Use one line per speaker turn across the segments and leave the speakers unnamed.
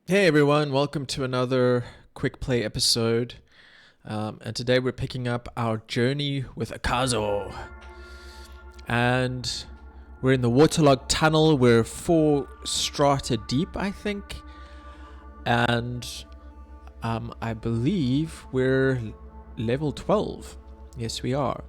Hey everyone, welcome to another Quickplay episode. And today we're picking up our journey with Akazo. And we're in the waterlogged tunnel. We're 4 strata deep, I think. And I believe we're level 12. Yes, we are.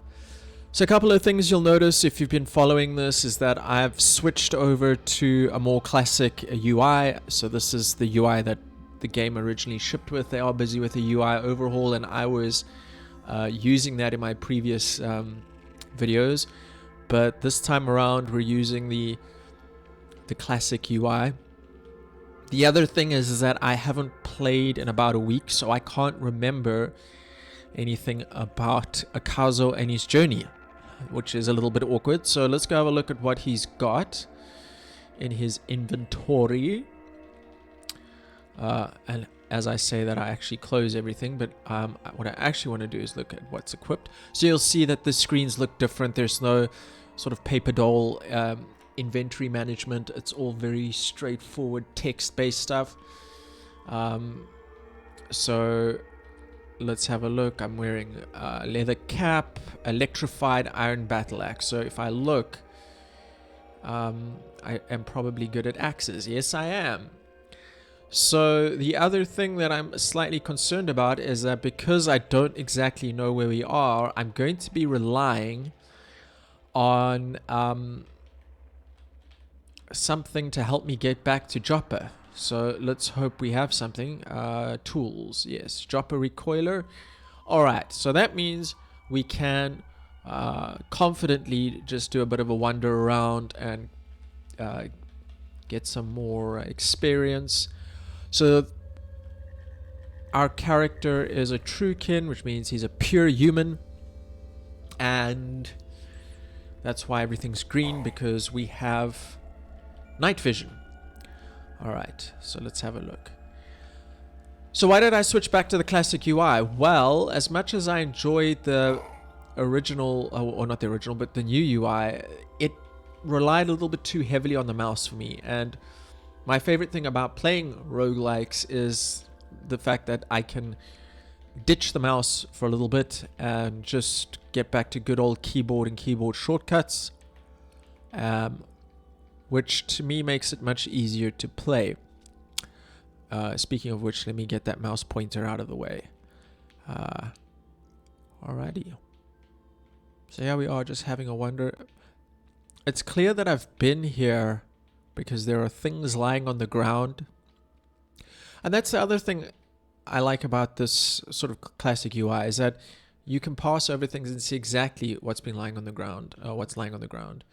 So a couple of things you'll notice if you've been following this is that I've switched over to a more classic UI. So this is the UI that the game originally shipped with. They are busy with a UI overhaul, and I was using that in my previous videos. But this time around, we're using the classic UI. The other thing is that I haven't played in about a week, so I can't remember anything about Akazo and his journey, which is a little bit awkward. So let's go have a look at what he's got in his inventory. And as I say that, I actually close everything, but what I actually want to do is look at what's equipped. So you'll see that the screens look different. There's no sort of paper doll inventory management. It's all very straightforward text-based stuff. So let's have a look. I'm wearing a leather cap, electrified iron battle axe. So if I look, I am probably good at axes. Yes, I am. So the other thing that I'm slightly concerned about is that because I don't exactly know where we are, I'm going to be relying on something to help me get back to Joppa. So let's hope we have something. Tools, yes. Joppa recoiler. Alright, so that means we can confidently just do a bit of a wander around and get some more experience. So our character is a truekin, which means he's a pure human. And that's why everything's green, because we have night vision. Alright, so let's have a look. So why did I switch back to the classic UI? Well, as much as I enjoyed the original, or not the original, but the new UI, it relied a little bit too heavily on the mouse for me. And my favorite thing about playing roguelikes is the fact that I can ditch the mouse for a little bit and just get back to good old keyboard and keyboard shortcuts. Which to me makes it much easier to play. Speaking of which, let me get that mouse pointer out of the way. Alrighty. So here we are, just having a wander. It's clear that I've been here because there are things lying on the ground. And that's the other thing I like about this sort of classic UI, is that you can pass over things and see exactly what's been lying on the ground, what's lying on the ground.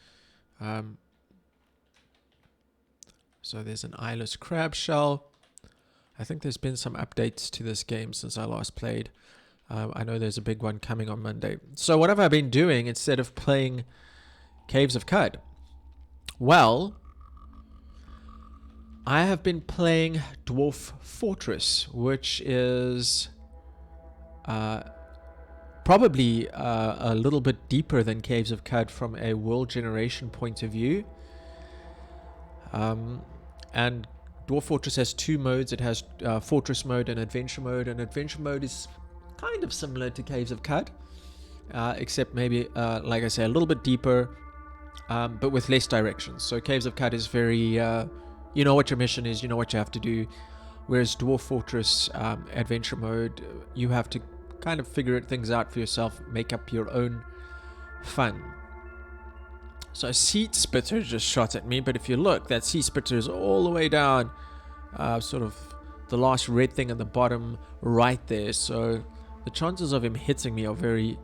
So there's an eyeless crab shell. I think there's been some updates to this game since I last played. I know there's a big one coming on Monday. So what have I been doing instead of playing Caves of Cud? Well, I have been playing Dwarf Fortress, which is probably a little bit deeper than Caves of Cud from a world generation point of view. And Dwarf Fortress has 2 modes. It has Fortress mode and Adventure mode. And Adventure mode is kind of similar to Caves of Cud, except maybe, like I say, a little bit deeper, but with less directions. So Caves of Cud is very, you know what your mission is, you know what you have to do. Whereas Dwarf Fortress Adventure mode, you have to kind of figure things out for yourself, make up your own fun. So a seed spitter just shot at me, but if you look, that seed spitter is all the way down, sort of the last red thing at the bottom right there. So the chances of him hitting me are very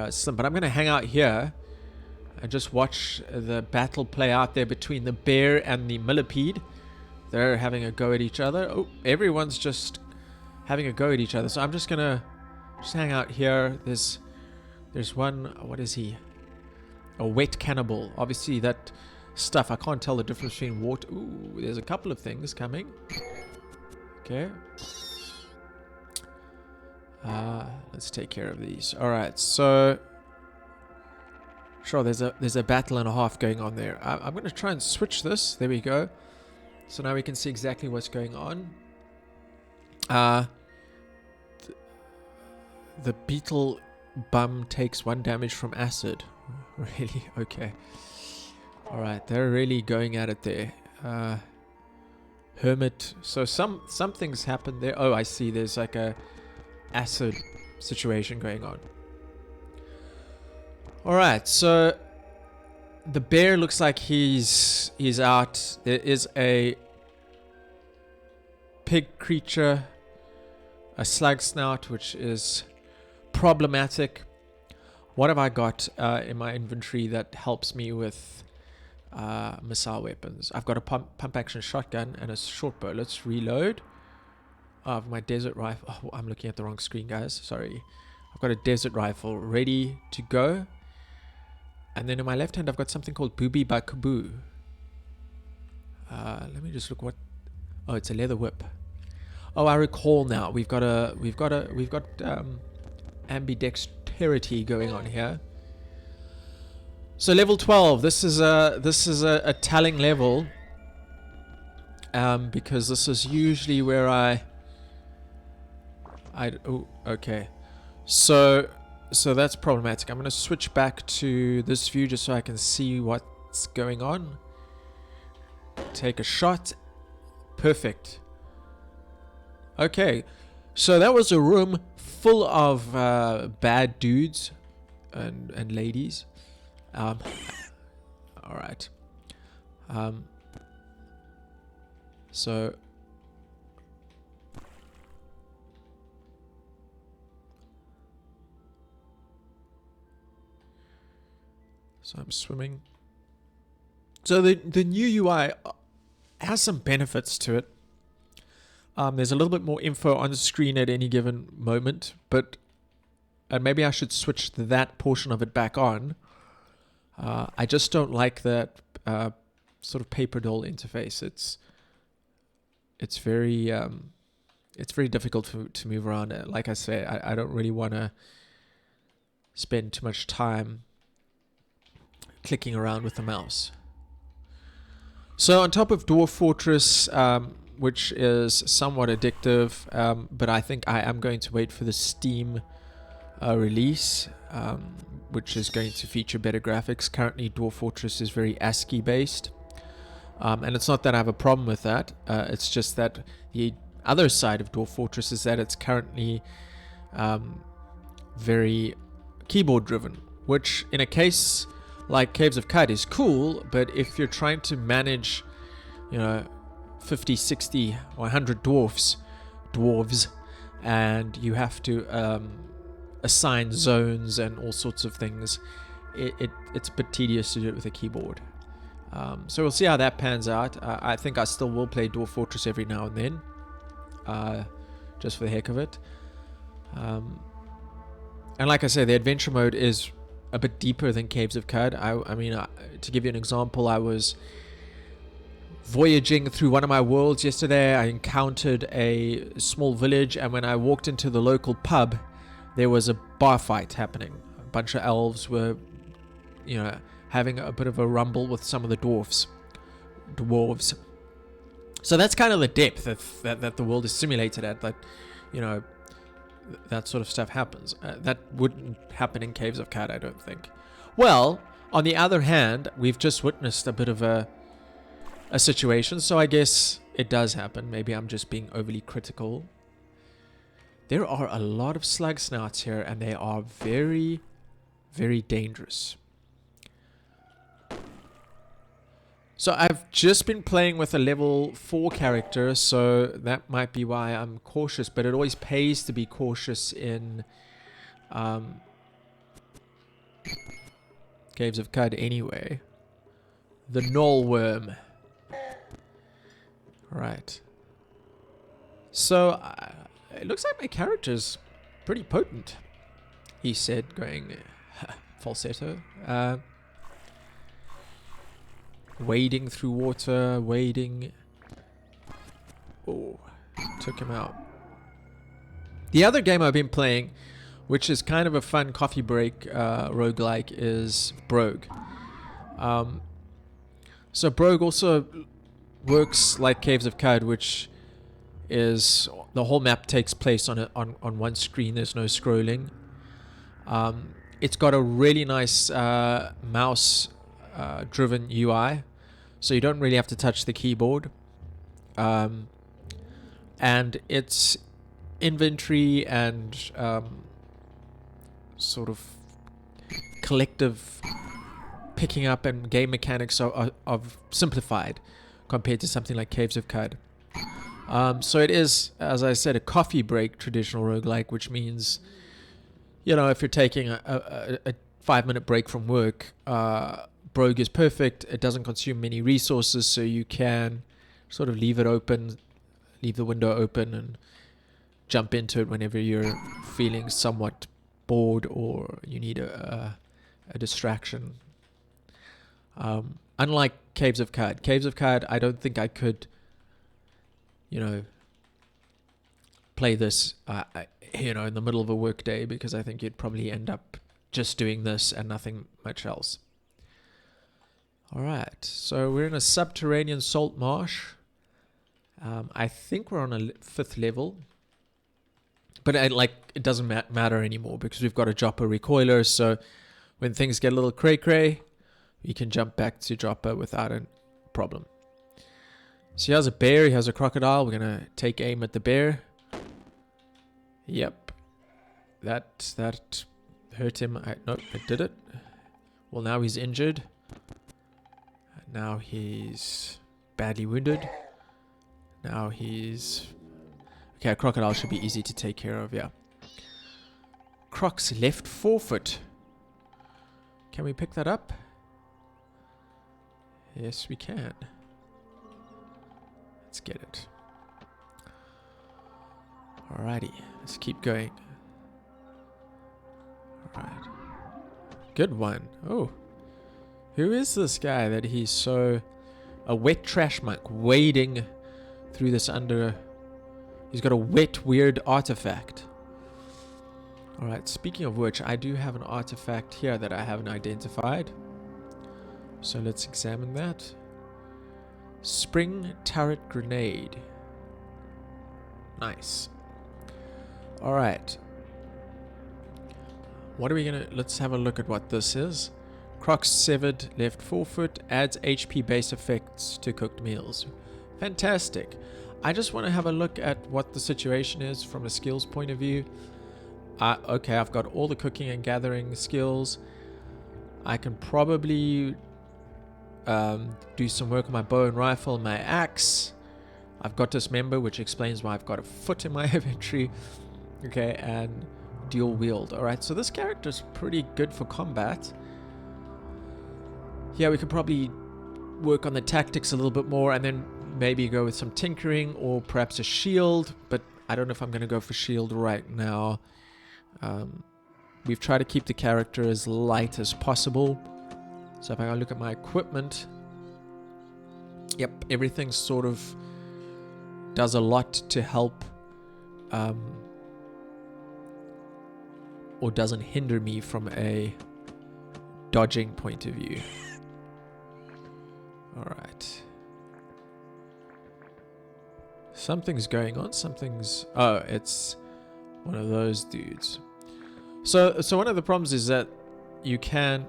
slim. But I'm going to hang out here and just watch the battle play out there between the bear and the millipede. They're having a go at each other. Oh, everyone's just having a go at each other. So I'm just going to hang out here. There's one, what is he? A wet cannibal. Obviously that stuff, I can't tell the difference between water. Ooh, there's a couple of things coming. Okay. Let's take care of these. Alright, so sure, there's a battle and a half going on there. I'm going to try and switch this. There we go. So now we can see exactly what's going on. Uh, the beetle bum takes 1 damage from acid. Really? Okay. Alright, they're really going at it there. Hermit. So something's happened there. Oh, I see. There's like a acid situation going on. Alright, so the bear looks like he's out. There is a pig creature, a slug snout, which is problematic. What have I got in my inventory that helps me with missile weapons? I've got a pump action shotgun and a short bow. Let's reload. My desert rifle. Oh, I'm looking at the wrong screen, guys. Sorry. I've got a desert rifle ready to go. And then in my left hand, I've got something called Booby Bakaboo. Let me just look what. Oh, it's a leather whip. Oh, I recall now. We've got ambidexterity going on here. So level 12. This is a telling level. Because this is usually where oh, okay. So that's problematic. I'm going to switch back to this view just so I can see what's going on. Take a shot. Perfect. Okay. So that was a room full of bad dudes and ladies. All right. So I'm swimming. So the new UI has some benefits to it. There's a little bit more info on the screen at any given moment, but maybe I should switch that portion of it back on. I just don't like that sort of paper doll interface. It's very difficult to move around. Like I say, I don't really want to spend too much time clicking around with the mouse. So on top of Dwarf Fortress, which is somewhat addictive, but I think I am going to wait for the Steam release, which is going to feature better graphics. Currently, Dwarf Fortress is very ASCII based, and it's not that I have a problem with that. It's just that the other side of Dwarf Fortress is that it's currently very keyboard driven, which in a case like Caves of Cud is cool, but if you're trying to manage, 50, 60, or 100 dwarves, and you have to assign zones and all sorts of things, it's a bit tedious to do it with a keyboard. So we'll see how that pans out. I think I still will play Dwarf Fortress every now and then, just for the heck of it. And like I say, the adventure mode is a bit deeper than Caves of Cud. I mean, to give you an example, I was voyaging through one of my worlds yesterday. I encountered a small village, and when I walked into the local pub, there was a bar fight happening. A bunch of elves were, having a bit of a rumble with some of the dwarves. So that's kind of the depth that the world is simulated at. That, that sort of stuff happens. That wouldn't happen in Caves of Cud, I don't think. Well, on the other hand, we've just witnessed a bit of a situation, so I guess it does happen. Maybe I'm just being overly critical. There are a lot of slug snouts here, and they are very, very dangerous. So I've just been playing with a level 4 character, so that might be why I'm cautious, but it always pays to be cautious in Caves of Cud anyway. The Knoll Worm. Right. So it looks like my character's pretty potent, he said, going falsetto. Wading through water, wading. Oh, took him out. The other game I've been playing, which is kind of a fun coffee break roguelike, is Brogue. So Brogue also works like Caves of Cud, which is the whole map takes place on one screen. There's no scrolling. It's got a really nice mouse driven UI, so you don't really have to touch the keyboard. And its inventory and sort of collective picking up and game mechanics are simplified compared to something like Caves of Cud. So it is, as I said, a coffee break traditional roguelike, which means, you know, if you're taking a 5-minute break from work, Brogue is perfect. It doesn't consume many resources, so you can sort of leave it open, leave the window open, and jump into it whenever you're feeling somewhat bored or you need a distraction. Unlike Caves of Cud. Caves of Cud, I don't think I could, you know, play this, you know, in the middle of a work day, because I think you'd probably end up just doing this and nothing much else. Alright, so we're in a subterranean salt marsh. I think we're on a 5th level. But it doesn't matter anymore because we've got a Joppa recoiler, so when things get a little cray-cray, we can jump back to Joppa without a problem. So he has a bear, he has a crocodile. We're going to take aim at the bear. Yep. That hurt him. Nope, it did it. Well, now he's injured. Now he's badly wounded. Now he's... Okay, a crocodile should be easy to take care of, yeah. Croc's left forefoot. Can we pick that up? Yes, we can. Let's get it. Alrighty, let's keep going. Alright. Good one. Oh. Who is this guy that he's so... A wet trash monk wading through this under... He's got a wet, weird artifact. Alright, speaking of which, I do have an artifact here that I haven't identified. So let's examine that. Spring turret grenade. Nice. Alright. What are we gonna... Let's have a look at what this is. Croc's severed left forefoot adds HP base effects to cooked meals. Fantastic. I just want to have a look at what the situation is from a skills point of view. Okay, I've got all the cooking and gathering skills. I can probably do some work on my bow and rifle, my axe. I've got dismember, which explains why I've got a foot in my inventory. Okay, and dual wield. Alright, so this character is pretty good for combat. Yeah, we could probably work on the tactics a little bit more, and then maybe go with some tinkering or perhaps a shield, but I don't know if I'm going to go for shield right now. We've tried to keep the character as light as possible. So if I look at my equipment, yep, everything sort of does a lot to help or doesn't hinder me from a dodging point of view. Alright. Something's going on. Something's... Oh, it's one of those dudes. So one of the problems is that you can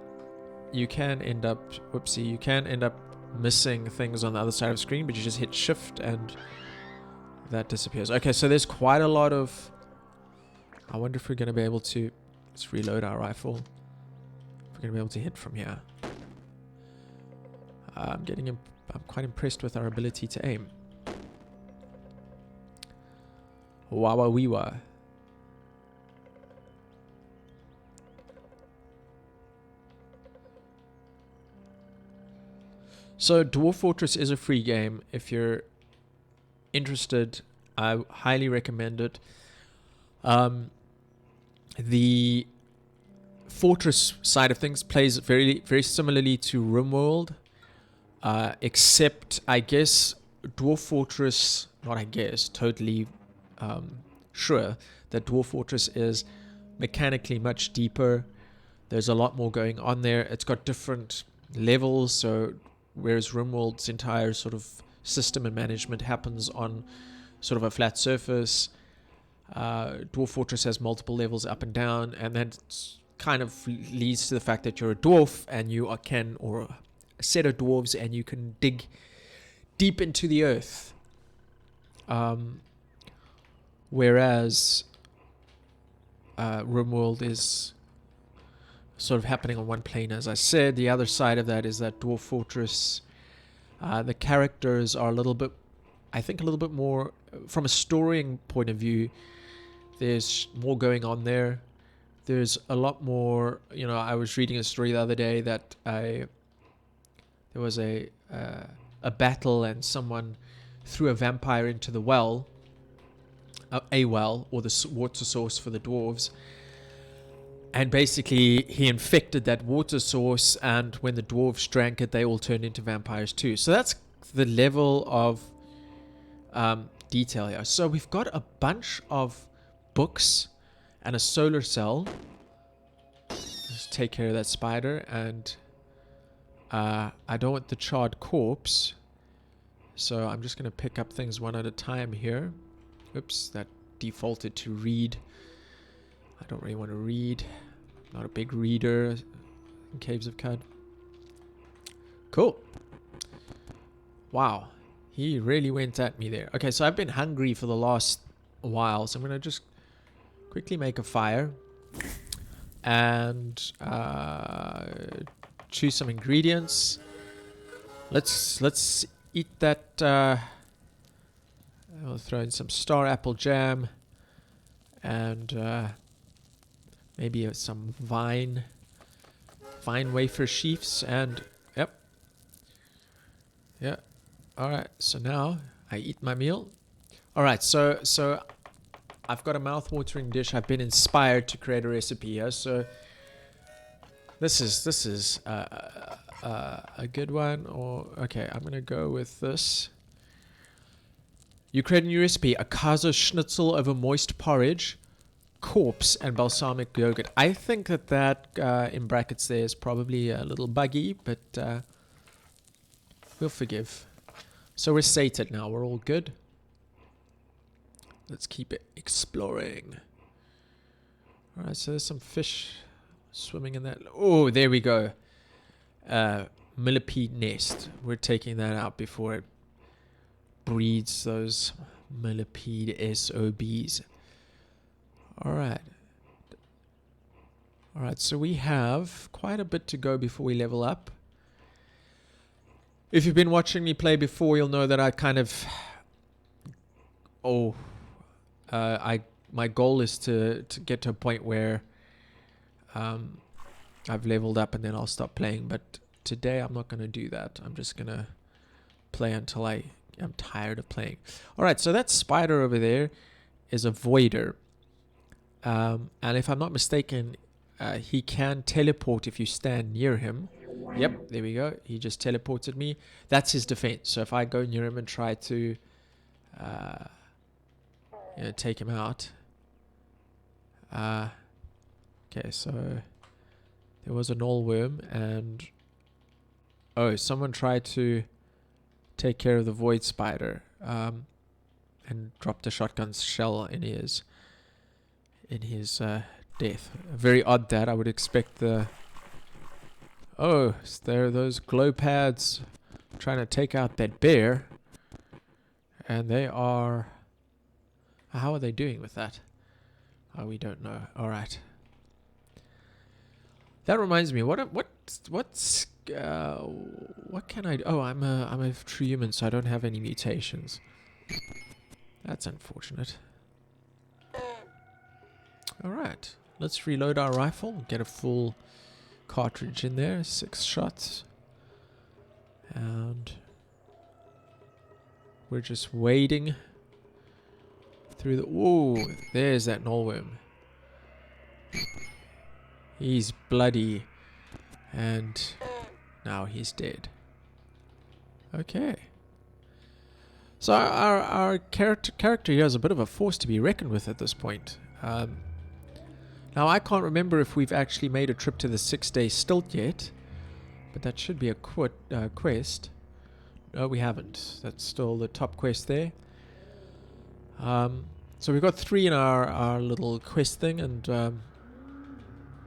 end up... Whoopsie. You can end up missing things on the other side of the screen, but you just hit shift and that disappears. Okay, so there's quite a lot of... I wonder if we're going to be able to... Let's reload our rifle. If we're going to be able to hit from here. I'm quite impressed with our ability to aim. Wawa weewa. So Dwarf Fortress is a free game. If you're interested, I highly recommend it. The Fortress side of things plays very, very similarly to RimWorld, except I guess Dwarf Fortress, not I guess, totally sure that Dwarf Fortress is mechanically much deeper. There's a lot more going on there. It's got different levels, so whereas RimWorld's entire sort of system and management happens on sort of a flat surface. Dwarf Fortress has multiple levels up and down, and that kind of leads to the fact that you're a dwarf and you or a set of dwarves, and you can dig deep into the earth. Whereas RimWorld is sort of happening on one plane, as I said. The other side of that is that Dwarf Fortress, the characters are a little bit more, from a storying point of view, there's more going on there. There's a lot more, I was reading a story the other day that there was a battle and someone threw a vampire into the well, a well, or the water source for the dwarves. And basically, he infected that water source, and when the dwarves drank it, they all turned into vampires too. So that's the level of detail here. So we've got a bunch of books and a solar cell. Let's take care of that spider, and I don't want the charred corpse, so I'm just going to pick up things one at a time here. Oops, that defaulted to read. I don't really want to read. Not a big reader in Caves of Cud. Cool. Wow. He really went at me there. Okay, so I've been hungry for the last while, so I'm going to just quickly make a fire and choose some ingredients. Let's eat that. I'll throw in some star apple jam and maybe some vine wafer sheafs, and yep. Alright, so now I eat my meal. Alright, so I've got a mouth-watering dish. I've been inspired to create a recipe here, so this is a good one. Or okay, I'm gonna go with this. You create a new recipe: Akazo schnitzel over moist porridge, corpse, and balsamic yogurt. I think that in brackets there is probably a little buggy, but we'll forgive. So we're sated now. We're all good. Let's keep it exploring. Alright, so there's some fish swimming in that. Oh, there we go. Millipede nest. We're taking that out before it breeds those millipede SOBs. Alright. Alright, so we have quite a bit to go before we level up. If you've been watching me play before, you'll know that I kind of... my goal is to get to a point where I've leveled up and then I'll stop playing. But today I'm not going to do that. I'm just going to play until I'm tired of playing. Alright, so that spider over there is a voider. And if I'm not mistaken, he can teleport if you stand near him. Yep, there we go. He just teleported me. That's his defense. So if I go near him and try to take him out. Okay, so there was a null worm, and someone tried to take care of the void spider and dropped a shotgun shell in his death. Very odd that. I would expect the... Oh, there are those glow pads trying to take out that bear. And they are... How are they doing with that? Oh, we don't know. Alright. That reminds me, what can I do? Oh, I'm a true human, so I don't have any mutations. That's unfortunate. Alright. Let's reload our rifle. Get a full cartridge in there. 6 shots. And we're just waiting through the... Whoa, there's that nullworm. He's bloody. And now he's dead. Okay. So our character here is a bit of a force to be reckoned with at this point. Now I can't remember if we've actually made a trip to the 6 Day Stilt yet. But that should be a quest. No, we haven't. That's still the top quest there. So we've got 3 in our little quest thing, and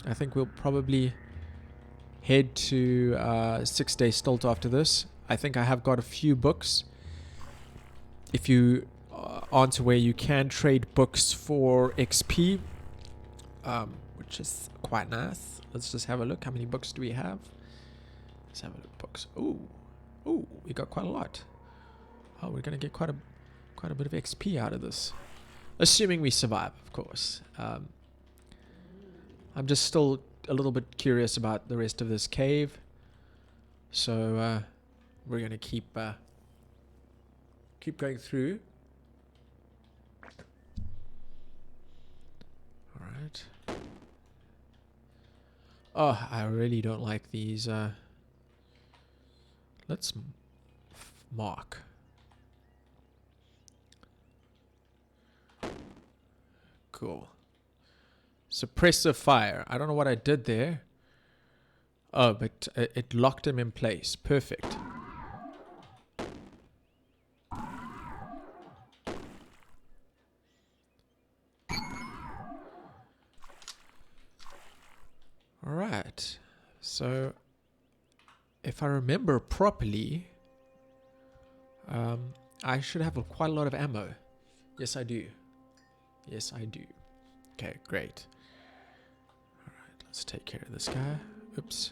I think we'll probably head to 6 Day Stilt after this. I think I have got a few books. If you aren't aware, you can trade books for XP, which is quite nice. Let's just have a look. How many books do we have? Let's have a look. Books. Ooh, we got quite a lot. Oh, we're gonna get quite a bit of XP out of this, assuming we survive, of course. I'm just still a little bit curious about the rest of this cave, so we're gonna keep going through. All right. Oh, I really don't like these. Let's mark. Cool. Suppressive fire. I don't know what I did there. Oh, but it locked him in place. Perfect. Alright. So, if I remember properly, I should have quite a lot of ammo. Yes, I do. Yes, I do. Okay, great. Alright, let's take care of this guy. Oops.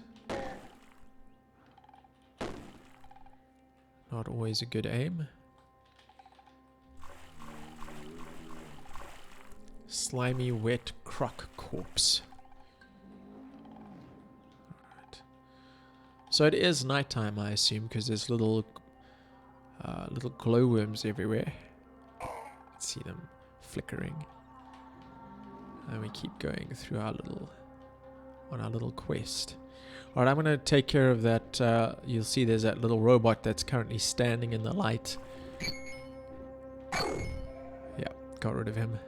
Not always a good aim. Slimy, wet croc corpse. Alright. So it is nighttime, I assume, because there's little glowworms everywhere. Let's see them flickering. And we keep going through our little quest. Alright, I'm going to take care of that. You'll see there's that little robot that's currently standing in the light. Yeah, got rid of him.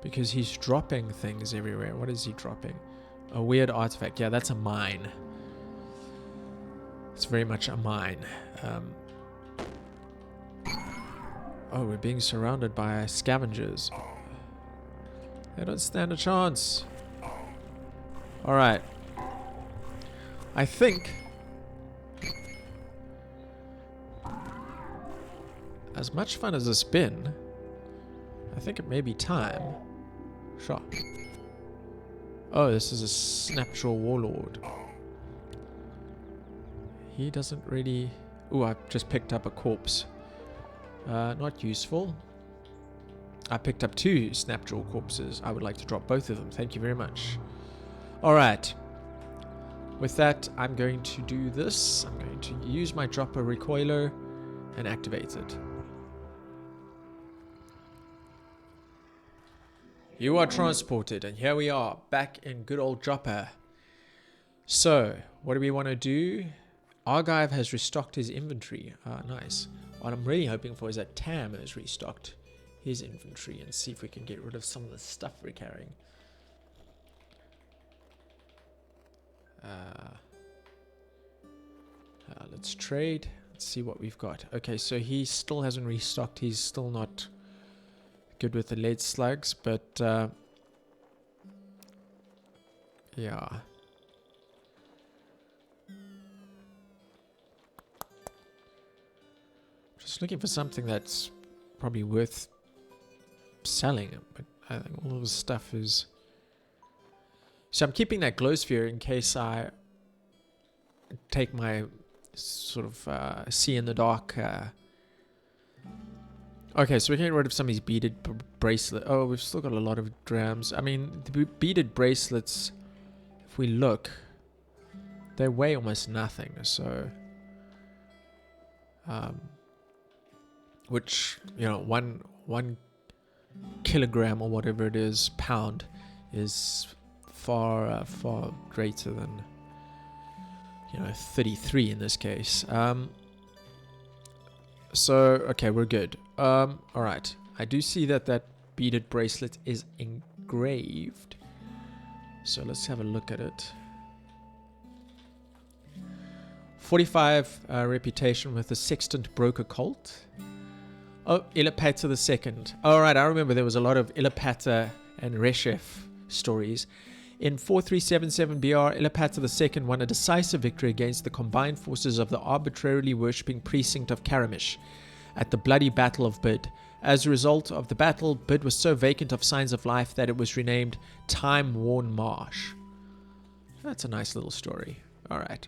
Because he's dropping things everywhere. What is he dropping? A weird artifact. Yeah, that's a mine. It's very much a mine. Oh, we're being surrounded by scavengers. They don't stand a chance. Alright. I think, as much fun as it's been, I think it may be time. Sure. Oh, this is a Snapjaw Warlord. He doesn't really... Ooh, I just picked up a corpse. Not useful. I picked up 2 Snapjaw corpses. I would like to drop both of them. Thank you very much. Alright. With that, I'm going to do this. I'm going to use my Joppa recoiler and activate it. You are transported, and here we are, back in good old Joppa. So, what do we want to do? Argive has restocked his inventory. Nice. What I'm really hoping for is that Tam has restocked his inventory and see if we can get rid of some of the stuff we're carrying. Let's trade. Let's see what we've got. Okay, so he still hasn't restocked. He's still not good with the lead slugs, but yeah. Just looking for something that's probably worth selling, but I think all of the stuff is... So I'm keeping that glow sphere in case I take my sort of see in the dark. Okay, so we're getting rid of some of these beaded bracelets. Oh, we've still got a lot of drams. I mean, the beaded bracelets, if we look, they weigh almost nothing. So, which, you know, one kilogram or whatever it is, pound, is far greater than, you know, 33 in this case. So, okay, we're good. Alright. I do see that beaded bracelet is engraved. So let's have a look at it. 45 reputation with the Sextant Broker Cult. Oh, Ilapata the Second. All right, I remember there was a lot of Ilapata and Reshef stories. In 4377 BR, Ilapata II won a decisive victory against the combined forces of the arbitrarily worshipping precinct of Karamish at the bloody Battle of Bid. As a result of the battle, Bid was so vacant of signs of life that it was renamed Time-Worn Marsh. That's a nice little story. All right.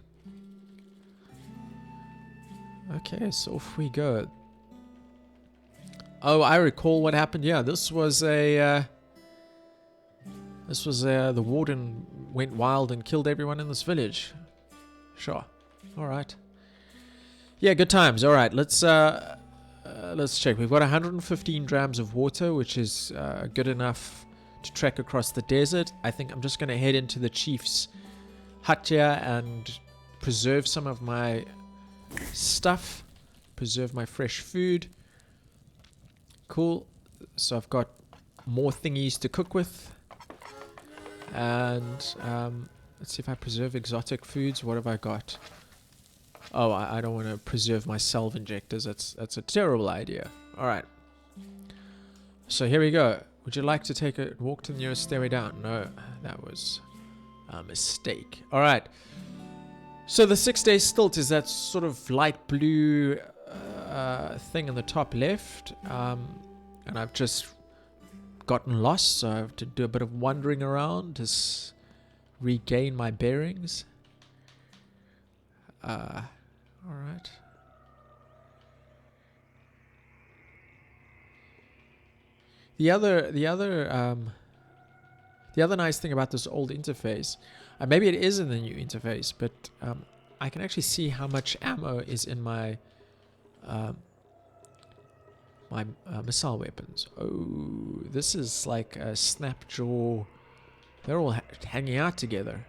Okay, so off we go. Oh, I recall what happened. Yeah, this was the warden went wild and killed everyone in this village. Sure. All right. Yeah, good times. All right, let's check. We've got 115 grams of water, which is good enough to trek across the desert. I think I'm just going to head into the chief's hut here and preserve some of my stuff. Preserve my fresh food. Cool. So I've got more thingies to cook with. And let's see if I preserve exotic foods. What have I got? Oh, I don't want to preserve my salve injectors. That's a terrible idea. All right. So here we go. Would you like to take a walk to the nearest stairway down? No, that was a mistake. All right. So the 6 Day Stilt is that sort of light blue thing in the top left. And I've just gotten lost, so I have to do a bit of wandering around to regain my bearings. All right. The other nice thing about this old interface, maybe it is in the new interface, but I can actually see how much ammo is in my missile weapons. Oh, this is like a Snapjaw. They're all hanging out together,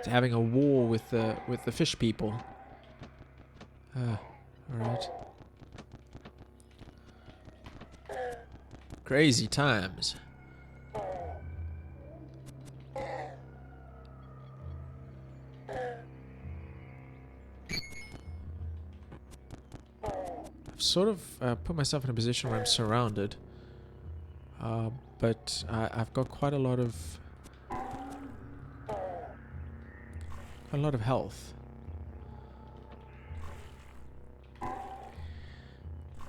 having a war with the fish people. All right. Crazy times. I've sort of put myself in a position where I'm surrounded, but I've got quite a lot of health.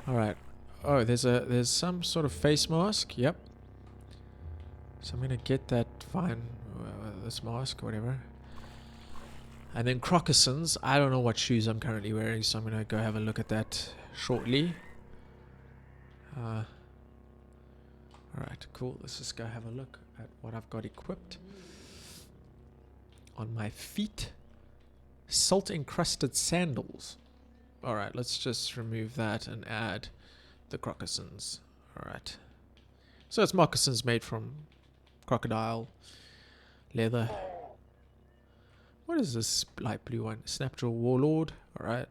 All right. Oh, there's some sort of face mask. Yep. So I'm gonna get that this mask, whatever. And then crocussons. I don't know what shoes I'm currently wearing, so I'm gonna go have a look at that shortly. All right, cool. Let's just go have a look at what I've got equipped on my feet. Salt encrusted sandals. All right, let's just remove that and add the crocussons. All right. So it's moccasins made from crocodile leather. What is this light blue one? Snapjaw Warlord. All right.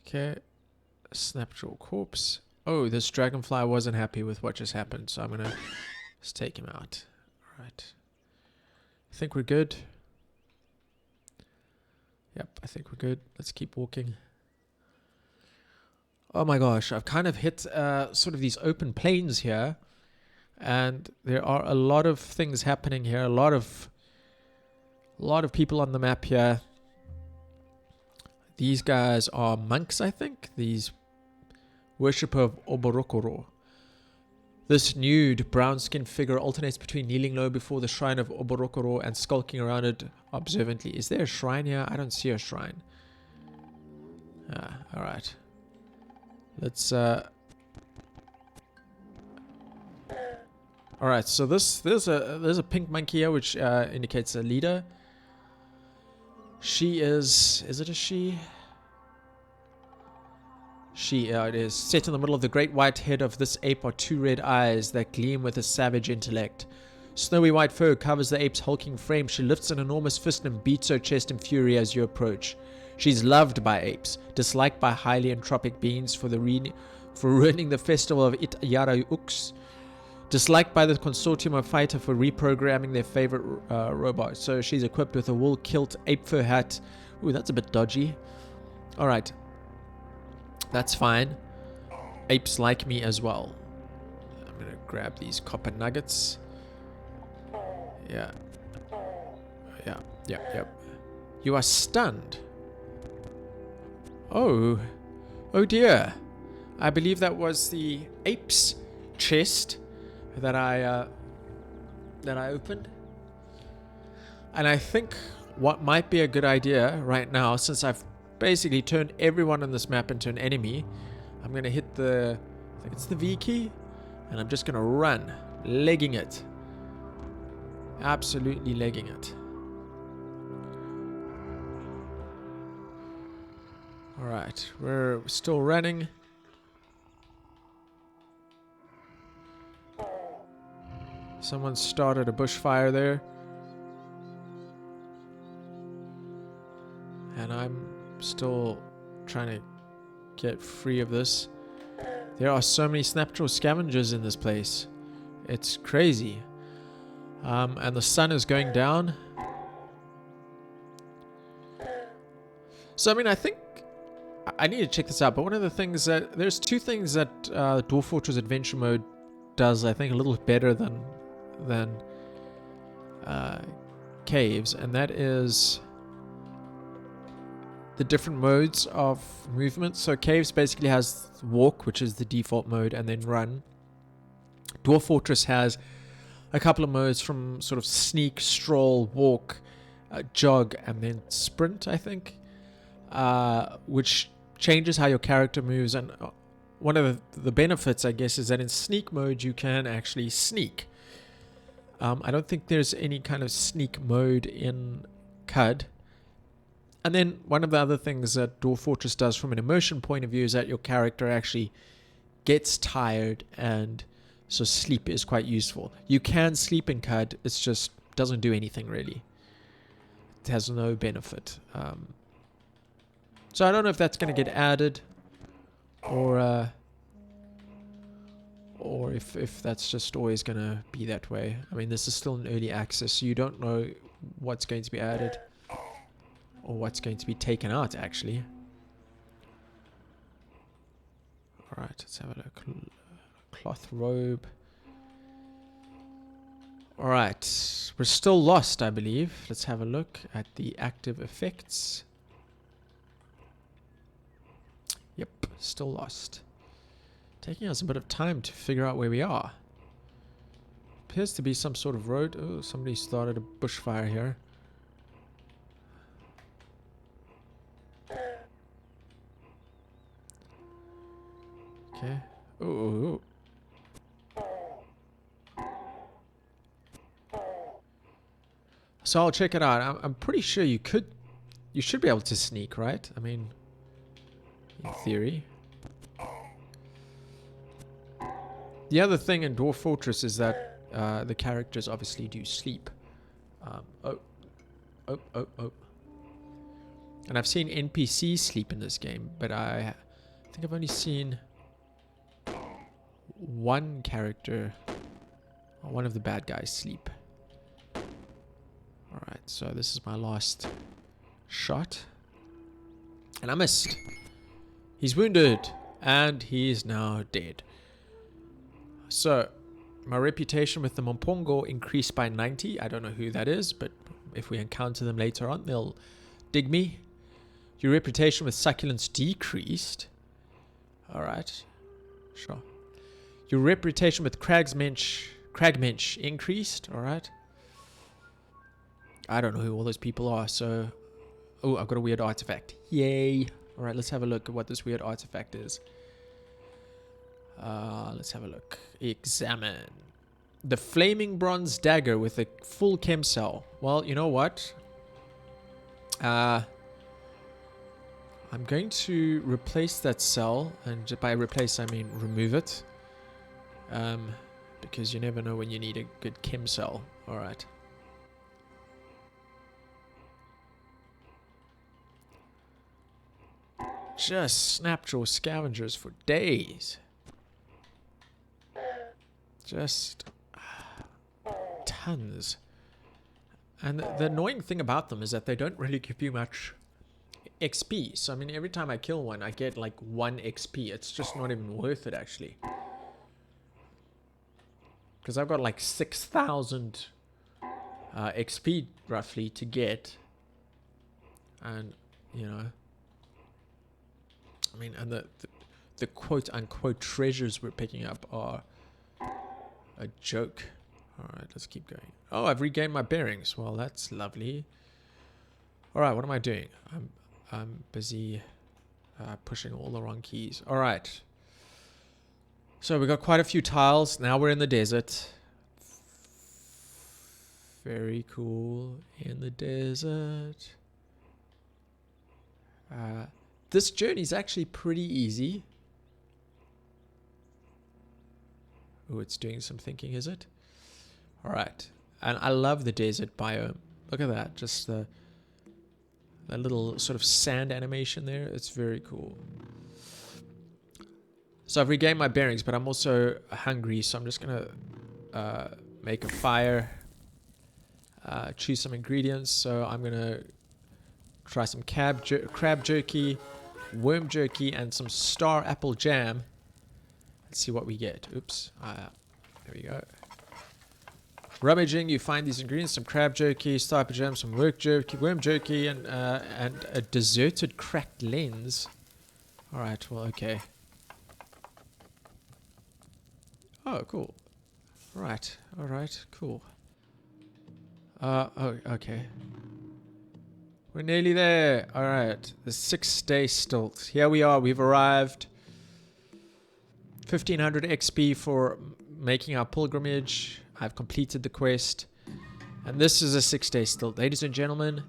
Okay. Snapjaw Corpse. Oh, this dragonfly wasn't happy with what just happened, so I'm going to just take him out. All right. I think we're good. Yep, I think we're good. Let's keep walking. Oh my gosh, I've kind of hit sort of these open plains here. And there are a lot of things happening here. A lot of people on the map here. These guys are monks, I think. These worshipper of Oborokoro. This nude, brown-skinned figure alternates between kneeling low before the shrine of Oborokoro and skulking around it observantly. Is there a shrine here? I don't see a shrine. Alright. Let's... Alright, so there's a pink monkey here, which indicates a leader. She is it a she? It is. Set in the middle of the great white head of this ape are two red eyes that gleam with a savage intellect. Snowy white fur covers the ape's hulking frame. She lifts an enormous fist and beats her chest in fury as you approach. She's loved by apes, disliked by highly entropic beings for ruining the festival of It Yara Ux. Disliked by the consortium of fighter for reprogramming their favorite robot. So she's equipped with a wool kilt, ape fur hat. Ooh, that's a bit dodgy. Alright. That's fine. Apes like me as well. I'm gonna grab these copper nuggets. Yeah. Yep. You are stunned. Oh. Oh dear. I believe that was the ape's chest that I opened. And I think what might be a good idea right now, since I've basically turned everyone on this map into an enemy, I'm gonna hit the, I think it's the V key, and I'm just gonna run, legging it. Absolutely legging it. Alright, we're still running. Someone started a bushfire there. And I'm still trying to get free of this. There are so many snapjaw scavengers in this place. It's crazy. And the sun is going down. So, I mean, I think I need to check this out. But one of the things that... There's two things that Dwarf Fortress Adventure Mode does, I think, a little better than Caves. And that is the different modes of movement. So Caves basically has walk, which is the default mode, and then run. Dwarf Fortress has a couple of modes from sort of sneak, stroll, walk, jog, and then sprint, I think, which changes how your character moves. And one of the benefits, I guess, is that in sneak mode you can actually sneak. I don't think there's any kind of sneak mode in CUD. And then one of the other things that Dwarf Fortress does from an immersion point of view is that your character actually gets tired, and so sleep is quite useful. You can sleep in CUD, it's just doesn't do anything really. It has no benefit. So I don't know if that's going to get added, or if that's just always going to be that way. I mean, this is still in early access, so you don't know what's going to be added or what's going to be taken out, actually. Alright, let's have a look. Cloth robe. Alright, we're still lost, I believe. Let's have a look at the active effects. Yep, still lost. Taking us a bit of time to figure out where we are. Appears to be some sort of road. Oh, somebody started a bushfire here. Okay. Oh. So I'll check it out. I'm pretty sure you should be able to sneak, right? I mean, in theory. The other thing in Dwarf Fortress is that the characters obviously do sleep. Oh. And I've seen NPCs sleep in this game, but I think I've only seen one character, one of the bad guys, sleep. Alright, so this is my last shot. And I missed. He's wounded, and he's now dead. So, my reputation with the Mompongo increased by 90. I don't know who that is, but if we encounter them later on, they'll dig me. Your reputation with succulents decreased. Alright, sure. Your reputation with cragmensch increased. Alright. I don't know who all those people are, so... Oh, I've got a weird artifact. Yay. Alright, let's have a look at what this weird artifact is. Let's have a look. Examine. The flaming bronze dagger with a full chem cell. Well, you know what? I'm going to replace that cell, and by replace I mean remove it. Because you never know when you need a good chem cell. Alright. Just snapjaw scavengers for days. Just tons. And the annoying thing about them is that they don't really give you much XP. So, I mean, every time I kill one, I get like 1 XP. It's just not even worth it, actually. Because I've got like 6,000 XP, roughly, to get. And, you know... I mean, and the quote-unquote treasures we're picking up are a joke. Alright, let's keep going. Oh, I've regained my bearings. Well, that's lovely. Alright, what am I doing? I'm busy pushing all the wrong keys. Alright. So we got quite a few tiles. Now we're in the desert. Very cool. In the desert. This journey is actually pretty easy. Oh, it's doing some thinking, is it? Alright. And I love the desert biome. Look at that. Just the little sort of sand animation there. It's very cool. So I've regained my bearings, but I'm also hungry. So I'm just going to make a fire. Choose some ingredients. So I'm going to try some crab jerky, worm jerky, and some star apple jam. Let's see what we get. Oops. There we go. Rummaging, you find these ingredients: some crab jerky, star apple jam, some worm jerky, and a deserted cracked lens. Alright, well, okay. Oh, cool. Right, alright, cool. Oh, okay. We're nearly there. Alright, the 6 Day Stilt. Here we are, we've arrived. 1500 XP for making our pilgrimage. I've completed the quest. And this is a 6 Day Stilt. Ladies and gentlemen,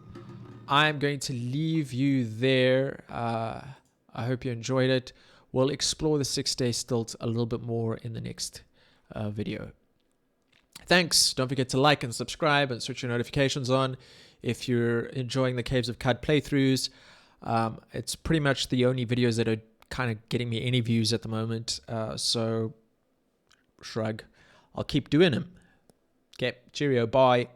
I'm going to leave you there. I hope you enjoyed it. We'll explore the 6 Day Stilt a little bit more in the next video. Thanks. Don't forget to like and subscribe and switch your notifications on if you're enjoying the Caves of Cud playthroughs. It's pretty much the only videos that are kind of getting me any views at the moment. So, shrug. I'll keep doing them. Okay, cheerio, bye.